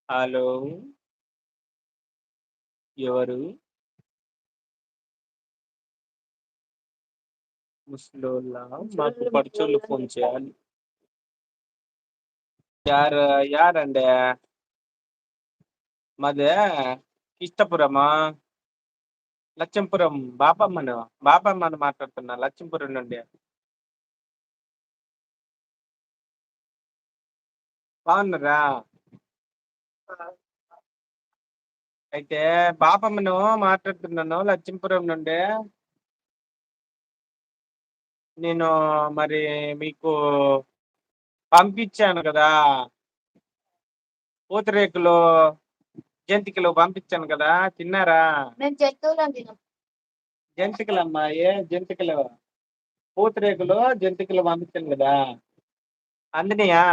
Hello. ఎవరు? ముసలోళ్ళా? మాకు పడిచోళ్ళు phone చేయాలి. యారు యారండి? మాది కిష్టపురమా? లచ్చింపురం బాపమ్మని మాట్లాడుతున్నా లచ్చింపురం నుండి. బాగున్నారా? అయితే బాపమ్మను మాట్లాడుతున్నాను లచ్చింపురం నుండి. నేను మరి మీకు పంపించాను కదా, పూతరేకులు జంతికలు పంపించాను కదా, తిన్నారా? జంతికలు అమ్మాయి, జంతికలు పూతరేకులు జంతికలు పంపించాను కదా, అందినయా?